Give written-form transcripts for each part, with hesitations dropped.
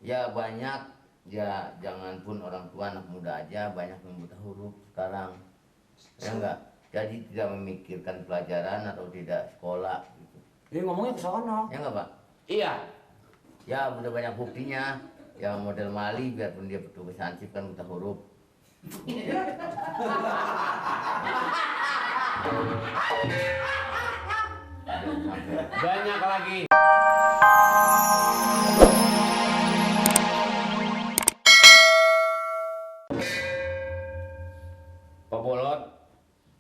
Ya banyak, ya jangan pun orang tua, anak muda aja banyak yang buta huruf sekarang. Ya enggak? Jadi tidak memikirkan pelajaran atau tidak sekolah gitu. Ini ngomongnya ke sono. Ya enggak, Pak? Iya. Ya udah banyak buktinya. Yang model Mali biarpun dia petugas hansip kan buta huruf. Banyak lagi. Pak Bolot,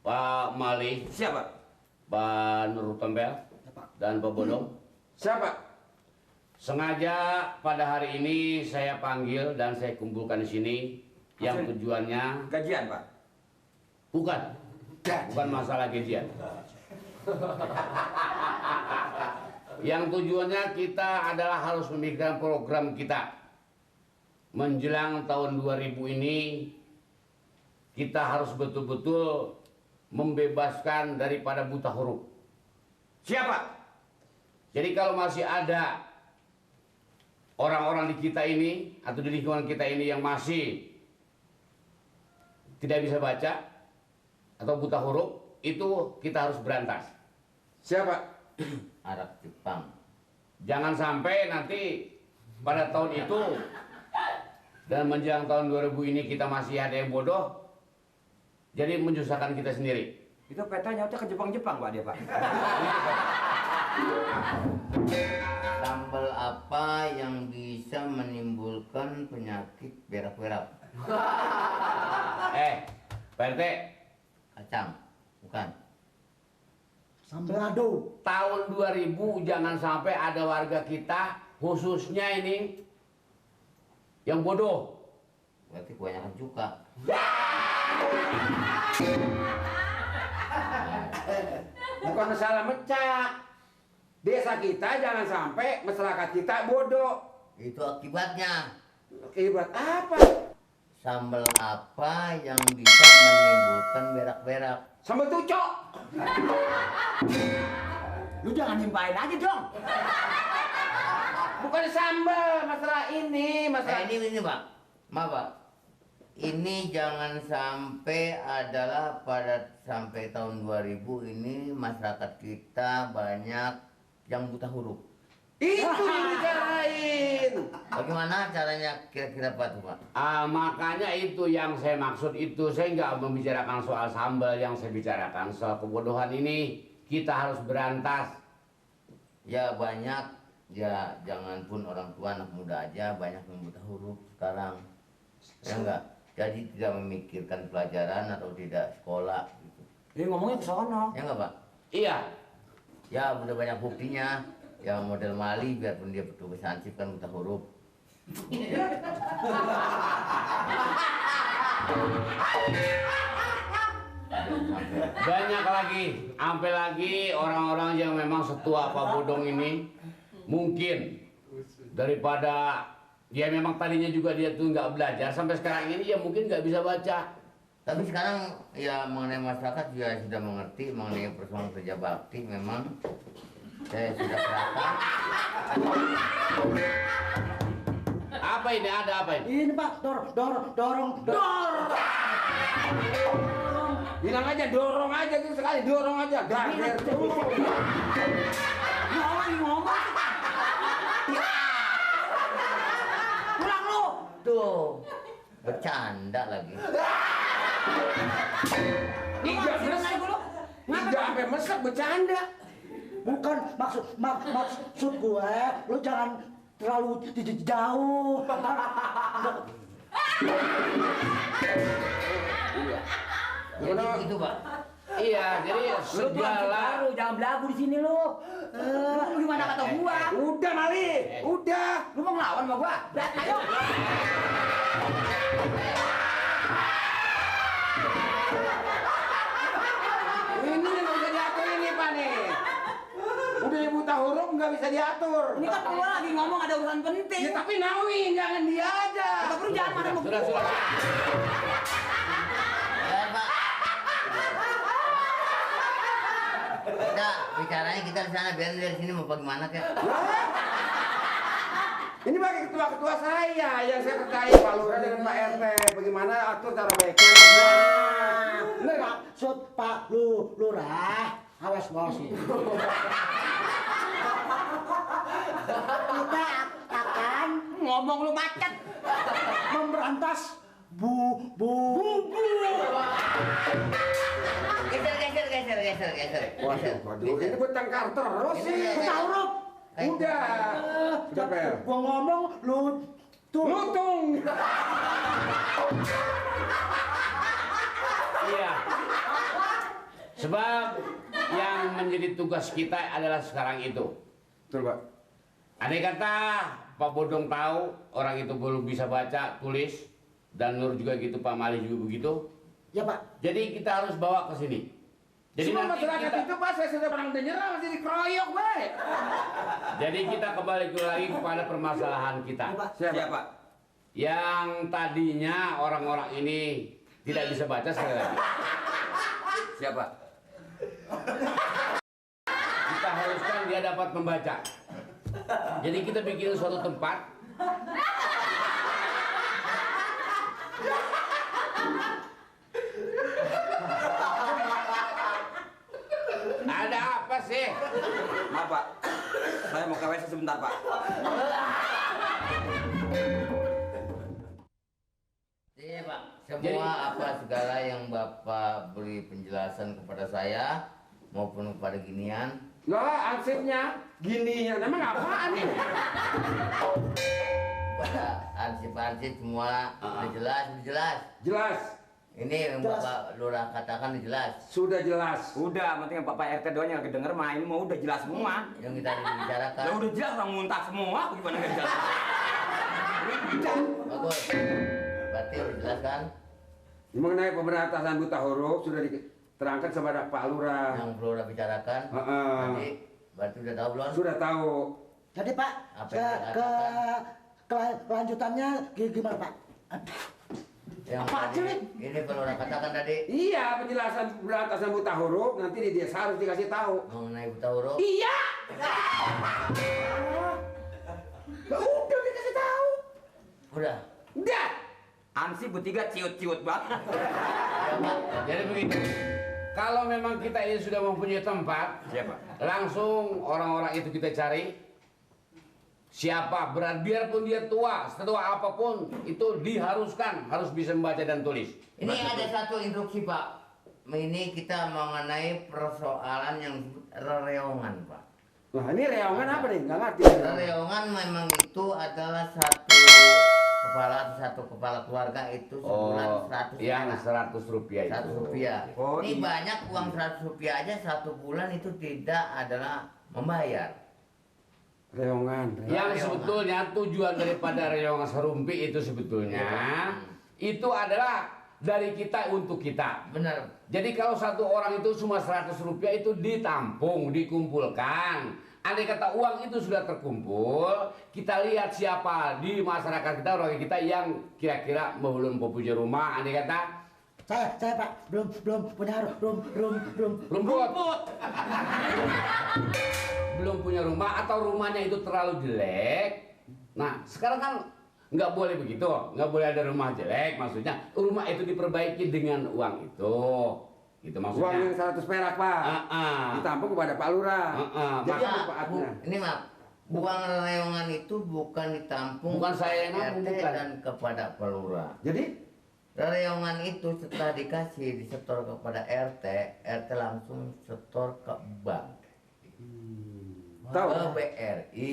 Pak Mali, Siapa? Pak Nur Tombel, dan Pak Bodong. Siapa? Sengaja pada hari ini saya panggil dan saya kumpulkan di sini yang tujuannya Gajian, Pak. bukan masalah gajian. Yang tujuannya kita adalah harus memikirkan program kita. Menjelang tahun 2000 ini kita harus betul-betul membebaskan daripada buta huruf. Siapa? Jadi kalau masih ada orang-orang di kita ini atau di lingkungan kita ini yang masih tidak bisa baca atau buta huruf, itu kita harus berantas. Siapa? Arab Jepang. Jangan sampai nanti pada tahun itu dan menjelang tahun 2000 ini kita masih ada yang bodoh, jadi menyusahkan kita sendiri. Itu petanya udah ke Jepang-Jepang, Pak, dia, Pak. Sambal apa yang bisa menimbulkan penyakit berak-berak? Pak RT, Kacang, bukan. Sambal ado. tahun 2000 jangan sampai ada warga kita, khususnya ini, yang bodoh. Berarti kebanyakan cuka. Bukan masalah mecak. Desa kita jangan sampai masyarakat kita bodoh. Itu akibatnya. Akibat apa? Sambal apa yang bisa menimbulkan berak-berak? Sambal tucok. Lu jangan nimpain aja dong. Bukan sambal, masalah ini, masalah Ini Pak. Maaf Pak. Ini jangan sampai adalah pada sampai tahun 2000 ini masyarakat kita banyak yang buta huruf. itu yang dicarain. Bagaimana caranya kira-kira Pak tuh Pak? Makanya itu yang saya maksud itu. Saya nggak membicarakan soal sambal, yang saya bicarakan soal kebodohan ini. Kita harus berantas. Ya banyak, ya jangan pun orang tua, anak muda aja banyak yang buta huruf sekarang. Ya enggak? Jadi tidak memikirkan pelajaran atau tidak sekolah gitu. Ini ngomongnya ke sono. Ya enggak Pak? Iya. Ya udah banyak buktinya. Yang model Mali biarpun dia petugas hansip kan buta huruf. Banyak lagi, sampai lagi orang-orang yang memang setua Pak Bodong ini, mungkin daripada dia memang tadinya juga dia tuh nggak belajar, sampai sekarang ini ya mungkin nggak bisa baca. Tapi sekarang ya mengenai masyarakat juga sudah mengerti mengenai persoalan kerja bakti. Memang saya sudah kelihatan. Apa ini? Ada apa ini? Ini Pak, dorong. Bilang aja dorong aja gitu sekali, dorong aja. Gager tuh. Ngomong. Pulang lu. Tuh bercanda lagi. Iga sampai mesek bercanda. Bukan maksud gue, lu jangan terlalu jauh. Jadi gitu Pak. Iya, jadi Lu segala baru jangan belagu di sini lu. Lu gimana kata gua? Udah Mali, udah. Lu mau ngelawan sama gua? Ayo. Ini nggak bisa diatur ini Pak nih. Udah buta huruf nggak bisa diatur. Ini kan gua lagi ngomong ada urusan penting. Ya tapi Nawin jangan dia aja. Kita perlu jangan marah sama sudah. gua. Ya Pak. Udah bicaranya kita di sana, biarin dari sini mau bagaimana kek. Ini bagi ketua-ketua saya yang saya percaya Pak Lurah dengan Pak RT. Bagaimana atur cara baiknya? Bener Pak? Maksud Pak Lurah, awas bos. Kita akan ngomong lu macet. Memberantas bubu. Geser. Waduh, ini bertengkar terus sih. Buta huruf. Udah. Sudah, Pel. Gua ngomong lu Lutung. Iya. Sebab yang menjadi tugas kita adalah sekarang itu. Betul, Pak. Andai kata Pak Bodong tahu orang itu belum bisa baca, tulis, dan Nur juga gitu, Pak Mali juga begitu. Ya Pak. Jadi kita harus bawa ke sini. Jadi Semua nanti masyarakat kita, itu Pak, saya sudah pernah menyerang, masih dikeroyok, baik. jadi kita kembali lagi kepada permasalahan kita. Ya, Pak. Siapa? Yang tadinya orang-orang ini tidak bisa baca sekali lagi. Siapa? Kita haruskan dia dapat membaca. Jadi kita bikin suatu tempat. Ada apa sih? Maaf Pak, saya mau ke WC sebentar Pak. Iya Pak, semua apa segala yang Bapak beri penjelasan kepada saya maupun kepada ginian. Lah, ansipnya ginian. Emang apaan nih? Pada ansip-ansip semua udah jelas. Jelas. Ini yang Jelas. Bapak Lurah katakan udah jelas. Sudah jelas. Udah, penting Pak RT doang yang kedenger mah ini mau udah jelas semua. Yang kita bicarakan. Ya udah jelas orang muntah semua, gimana nggak jelas? Bagus. Berarti udah jelas kan? Mengenai pemberantasan buta huruf sudah diterangkan kepada Pak Lurah. Yang perlu udah bicarakan. Heeh. Nanti berarti udah tahu belum? Sudah tahu. Jadi Pak, Apa yang kelanjutannya gimana Pak? Yang Apa tadi, sih? ini kalau udah katakan tadi Iya, penjelasan pemberantasan buta huruf nanti di desa harus dikasih tahu. mengenai buta huruf. Iya. Lah udah dikasih tahu. Udah. Udah. Ansip bertiga ciut-ciut banget. Ya Pak. Jadi begitu. Kalau memang kita ini sudah mempunyai tempat, Siapa? langsung orang-orang itu kita cari. Siapa biarpun dia tua, setua apapun itu diharuskan harus bisa membaca dan tulis. Ini ada satu instruksi Pak. Ini kita mengenai persoalan yang disebut rereongan Pak. Lah ini reongan apa nih? Nggak ngerti. Rereongan memang itu adalah satu kepala keluarga itu sebulan 100 yang perak. 100 rupiah itu. 100 rupiah. Oh, Ini iya. banyak uang 100 rupiah aja satu bulan itu tidak adalah membayar. Reongan. Yang sebetulnya tujuan daripada reongan serumpi itu sebetulnya itu adalah dari kita untuk kita. Benar. Jadi kalau satu orang itu cuma 100 rupiah itu ditampung, dikumpulkan. Andai kata uang itu sudah terkumpul, kita lihat siapa di masyarakat kita, orang kita yang kira-kira belum punya rumah. Andai kata Saya Pak belum punya rumput. Belum punya rumah atau rumahnya itu terlalu jelek. Nah, sekarang kan nggak boleh begitu, nggak boleh ada rumah jelek. Maksudnya rumah itu diperbaiki dengan uang itu, gitu Uang maksudnya. yang 100 perak Pak. Ditampung kepada Pak Lurah. Jadi Maka- manfaatnya. Ini maaf. Uang rereongan itu bukan ditampung Bukan saya yang RT nampung, bukan. dan kepada pelurah. Jadi Rereongan itu setelah dikasih disetor kepada RT, RT langsung setor ke bank. Tahu. Ke BRI.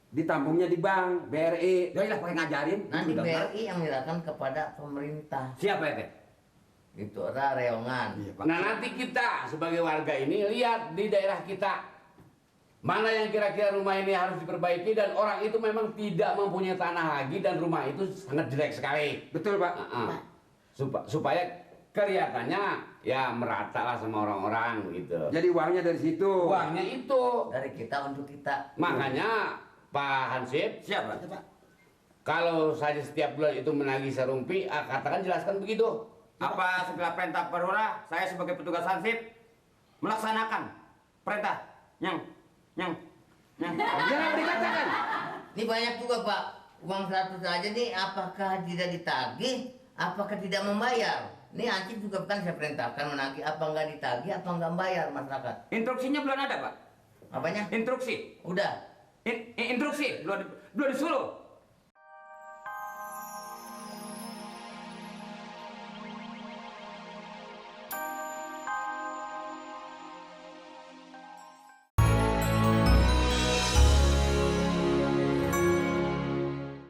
ditampungnya di bank, BRI. Doi lah pakai ngajarin. Nanti Udah, Pak. BRI yang menyerahkan kepada pemerintah. Siapa RT? Itu rereongan. Iya Pak. Nah, nanti kita sebagai warga ini lihat di daerah kita mana yang kira-kira rumah ini harus diperbaiki dan orang itu memang tidak mempunyai tanah lagi dan rumah itu sangat jelek sekali. Betul Pak. Supaya kelihatannya ya merata lah sama orang-orang gitu. Jadi uangnya dari situ. Uangnya itu. Dari kita untuk kita. Makanya Pak Hansip, Siapa? kalau saja setiap bulan itu menagih serumpi, katakan jelaskan begitu. Apa segala perintah perwira, saya sebagai petugas Hansip melaksanakan perintah. Yang. Jangan dikatakan. Ini banyak juga Pak. Uang 100 aja nih, apakah tidak ditagih? Apakah tidak membayar? Ini Ansip juga kan saya perintahkan menagih. Apa nggak ditagih? Apa nggak bayar masyarakat? Instruksinya belum ada, Pak. Apanya? Instruksi. Udah. Instruksi belum disuruh.